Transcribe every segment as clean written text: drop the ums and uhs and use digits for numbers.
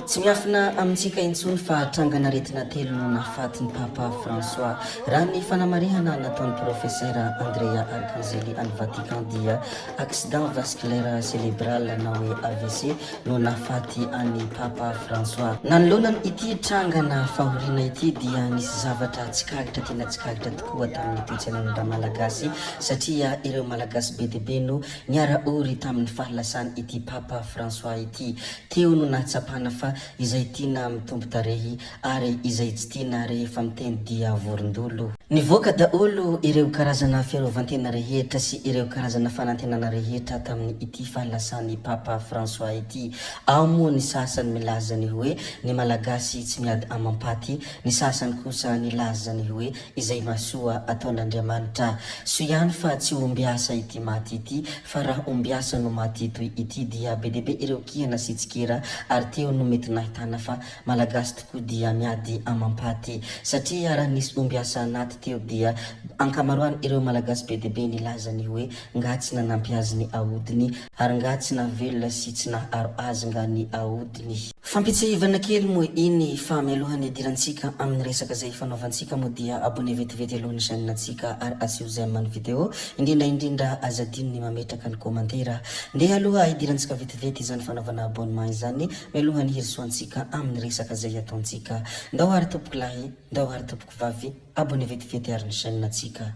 Tsy miafina amintsika intsony fa tranganaretina telo no nahafatin'ny Papa François. Raha ny fanamarihana nataon'ny professeur Andrea Arcangeli any Vatican dia accident vasculaire cérébral na hoe AVC no nahafaty any Papa François. Nanolonany ity trangana fahoriana ity dia nisy zavatra tsikagitra tena tsikagitra tokoa tamin'ny toe-tsainan'nydra malagasy satria ireo malagasy be dia be no niara-ory tamin'ny fahalasany ity Papa François ity. Teo no nahatsapana fa izay tiana mitombo tarehy ary izay tsy tiana rehefa miteny dia vorondolo. Nivoaka daholo ireo karazana fiarovantena rehetra sy ireo karazana fanantenana rehetra tamin'ny ity fahalasany Papa François ity. Ao moa ny sasany milazany hoe ny malagasy tsy miady amampaty, ny sasany kosa nilazany hoe izay masoa ataon'Andriamanitra. So ihany fa tsy ombiasa ity maty ity fa raha ombiasa no maty toy ity dia be dia be ireo kiana sy tsikera ary teo no mety nahitana fa malagasy tokoa dia miady amampaty satria raha nisy ombiasa anaty teo dia ankamaroany ireo malagasy be dia be nilazany hoe ngatsy nanampy azy ny ahodiny ary ngatsy navelona sy tsy naharo azy nga ny ahodiny. Fampitsahivana kely moa iny fa mialohany idirantsika amin'ny resaka izay fanaovantsika moa dia abonné vetivety alohan'ny chaîne-natsika ary asio j'aime ny vidéo, indrindra azadino ny mametraka ny komantera. Ndeha aloha idirantsika vetivety izany fanaovana abonnement izany mialohany hirisoantsika amin'ny resaka izay ataontsika. Ndao ary tompoko lahy, ndao ary tompoko vavy, abonné vetivety ary ny chaîne-natsika.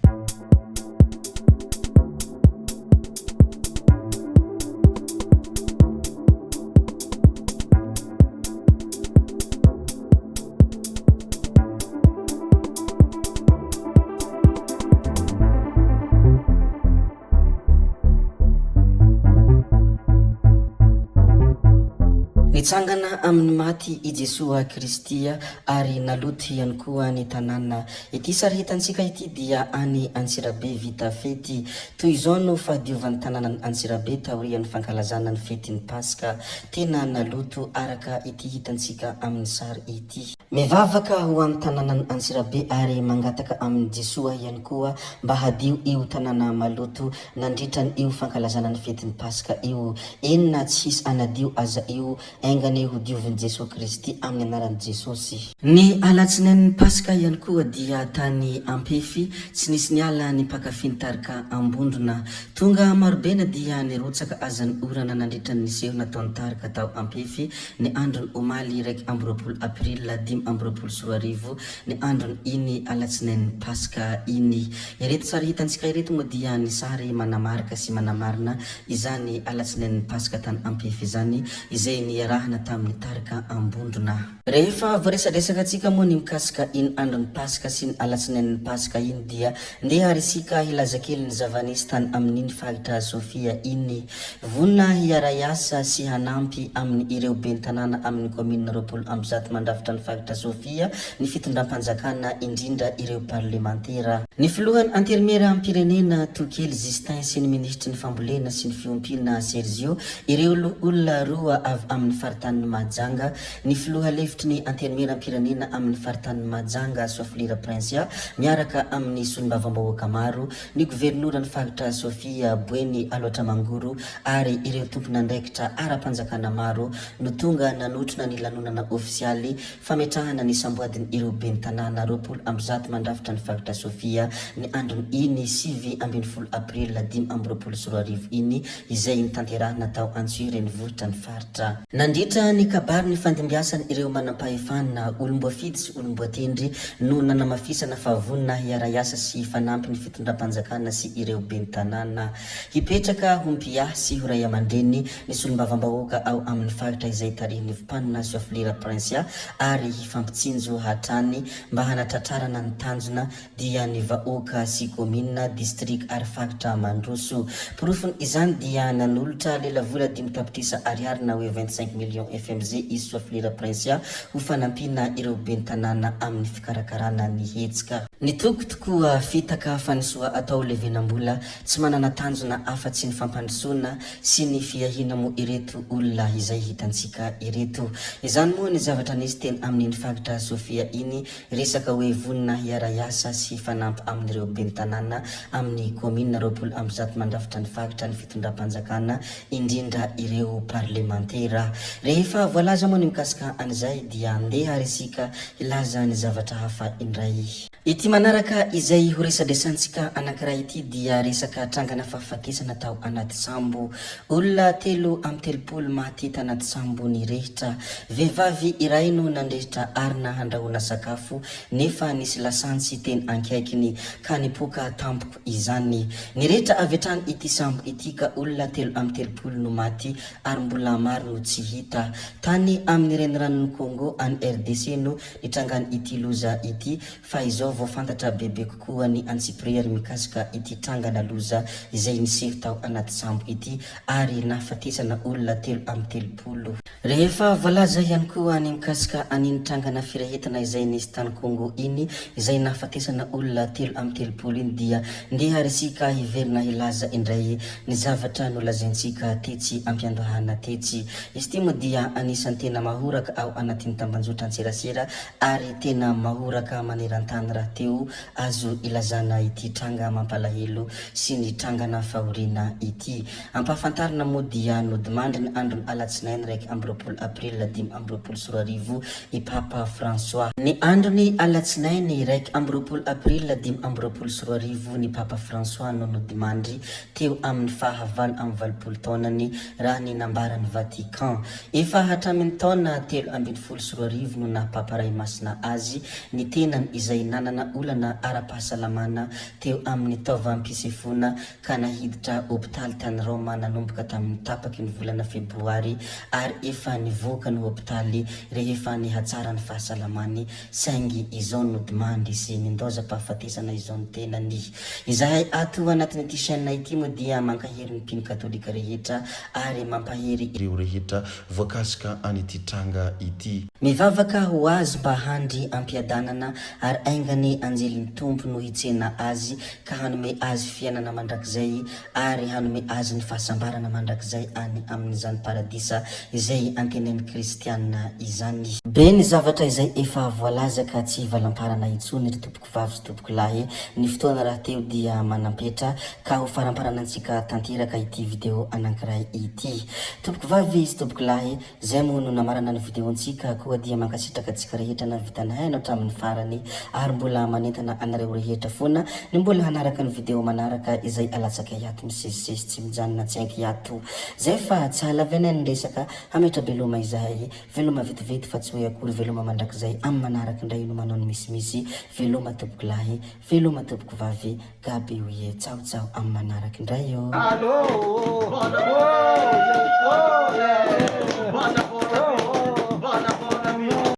Nitsangana amin'ny maty i Jesoa Kristia ary naloty ihany koa ny tanàna. Ity sary hitantsika ity dia any Antsirabe vita fety. Toy izao no fahadiovan'ny tanàna Antsirabe taorian'ny fankalazana ny fetin'ny Paska. Tena naloto araka ity hitantsika amin'ny sary ity. Mivavaka ho amin'ny tanàna Antsirabe ary mangataka amin'ny Jesoa ihany koa mba hadio io tanàna maloto nandritra io fankalazana ny fetin'ny Paska io. Enina tsy hisy anadio aza io engane ho diovin'i Jesosy Kristy amin'ny anaran'i Jesosy. Ny alatsinain'ny Paska ihany koa dia tany Ampefy tsy nisy niala ny mpakafy nitarika ambondrona. Tonga marobena dia nirotsaka azan'ny orana nandritra ny seho nataon'ny tarika tao Ampefy ny andron'ny omaly 2 april 2024 ny andron'ny iny alatsinain'ny Paska iny. Ireto sary hitantsika ireto moa dia ny sary manamarika sy manamarina izany alatsinain'ny Paska tany Ampefy izany izay niarahana tamin'ny tarika ambondrona. Rehefa voaresadresaka antsika moa ny mikasika iny andron'ny Paska sy ny alatsinain'ny Paska iny dia ndeha arisika hilaza kely ny zavanisy tany amin'iny fahitra Sofia iny. Vonina hiara-iasa sy hanampy amin'ny ireo ben'ny tanàna amin'ny commune 20 mandrafitra ny fahitra Sofia ny fitondram-panjakana indrindra ireo parlementera. Ny filohan'ny anterimera amin'ny pirenena Tokely Justin sy ny ministry ny fambolena sy ny fiompiana Sergio ireo olona roa avy amin'ny faritan'ny Mahajanga. Ny filoha lefitry ny anterimera amin'ny pirenena amin'ny faritan'ny Mahajanga Soafilira Prinsia miaraka amin'ny solombavam-bahoaka maro, ny gouvernoura ny fahitra Sofia Boeny Aloatra Mangoro ary ireo tompona andraikitra ara-panjakana maro no tonga nanotrona ny lanonana ofisialy fametrahana ny samboadiny ireo ben'ny tanàna 20 mandrafitra ny fahitra Sofia ny andron'ny iny 7 april 2024 iny izay nitanterahana tao Antsure ny vohitra ny faritra. Nandritra ny kabary ny fandimbiasany ireo manam-pahefana olom-boafidy sy olom-boatendry no nanamafisana fa vonina hiara-iasa sy fanampy ny fitondram-panjakana sy ireo ben'ny tanàna. Hipetraka hompia sy ho ray aman-dreny ny solombavam-bahoaka ao amin'ny faritra izay tarihin'ny vimpanina Soafilira Prinsia ary hifampitsinjo hatrany mba hanatratrarana ny tanjona dia ny vahoaka sy komina distrik ary faritra Mandroso. Porofony izany dia nanolotra lelavola 5 tapitrisa ariary na hoe 25 millions FMZ izy Soafilira Prinsia ho fanampiana ireo ben'ny tanàna amin'ny fikarakarana ny hetsika. Ny toko tokoa fitaka fanisoa atao levenam-bola tsy manana tanjona afa-tsy ny fampandrosoana sy ny fiahina mo ireto olona izay hitantsika ireto. Izany moa ny zavatra nisy teny amin'iny fagitra Sofia iny, resaka hoe vonina hiara-iasa sy fanampy amin'ireo ben'ny tanàna amin'ny commune 20 mandrafitra ny fagitra ny fitondram-panjakana indrindra ireo parlemantera. Rehefa voalaza moa ny mikasika an'izay dia andeha resika ilaza ny zavatra hafa indray. Ity manaraka izay ho resadresantsika anankiray ity dia resaka trangana fahafatesana tao anaty sambo. Olona 3 maty tanaty sambo nirehitra. Vehivavy iray no nandrehitra arina handrahoana sakafo nefa nisy lasantsy teny ankaikiny ka nipoka tampoko izany. Nirehitra avy hatrany ity sambo ity ka olona 3 no maty ary mbola maro no tsy hita. Tany amin'ny renirano Congo any RDC no nitrangany ity loza ity fa izao vao fantatra bebe kokoa ny antsipriere mikasika ity trangana loza izay niseho tao anaty sambo ity ary nahafatesana olona 3 Rehefa voalaza ihany koa ny mikasika aniny trangana firehetana izay nisy tany Congo iny izay nahafatesana olona 3 iny dia ndeha resika hiverina hilaza indray ny zavatra nolazaintsika tetsy ampiandohana tetsy. Izy ity moa dia anisan'ny tena mahoraka ao anatin'ny tambanjotra antserasera ary tena mahoraka maneran-tany raha teo azo ilazana ity tranga mampalahelo sy ny trangana fahoriana ity. Ampahafantarina moa dia nodimandry ny andro ny alatsinainy 2 april 2024 i Papa François. Ny andro ny alatsinainy 2 april 2024 ny Papa François no nodimandry teo amin'ny fahavalo amin'ny 20 taonany raha ny nambaran'ny Vatican. Efa hatramin'ny taona 13 no na Papa Ray Masina azy ny tenany izay nanana olana ara-pahasalamana teo amin'ny taovam-pisefona ka nahiditra hôpitaly tany Roma nanomboka tamin'ny tapaky ny volana febroary ary efa nivoaka ny hôpitaly rehefa nihatsara ny fahasalamany saingy izao nodimandry sy nindaoza-pahafatesana izao ny tenany. Izahay ato anatin'ity chaîne ity moa dia mankahery ny mpino katolika rehetra ary mampahery ireo rehetra voakasika an'ity tranga ity. Mivavaka ho azy mba handry ampiadanana ary aingany anjelin'ny tompo no hitsena azy ka hanome azy fiainana mandrakizay ary hanome azy ny fahasambarana mandrakizay any amin'izany paradisa izay antenen'ny kristianina izany. Be ny zavatra izay efa voalaza ka tsy valamparana intsony ry tompoko vavy sy tompoko lahy. Ny fotoana raha teo dia manampetra ka ho faramparanantsika tanteraka ity video anankiray ity. Tompoko vavy sy tompoko lahy, zay moa no namarana ny videontsika koa dia mankasitraka antsika rehetra na vitanay hatramin'ny farany ary mbola manentana anareo rehetra foana ny mbola hanaraka ny video manaraka izay alatsaka hiato misesisesy tsy mijanona tsy hainky hiato. Zay fa tsy halavenay ny resaka hametra veloma izahay, veloma vetivety fa tsy hoe akory veloma mandrakizay amin'ny manaraka indray no manao ny misimisy. Veloma tompoko lahy, veloma tompoko vavy, gaby oye, tsao tsao amin'ny manaraka indray yo.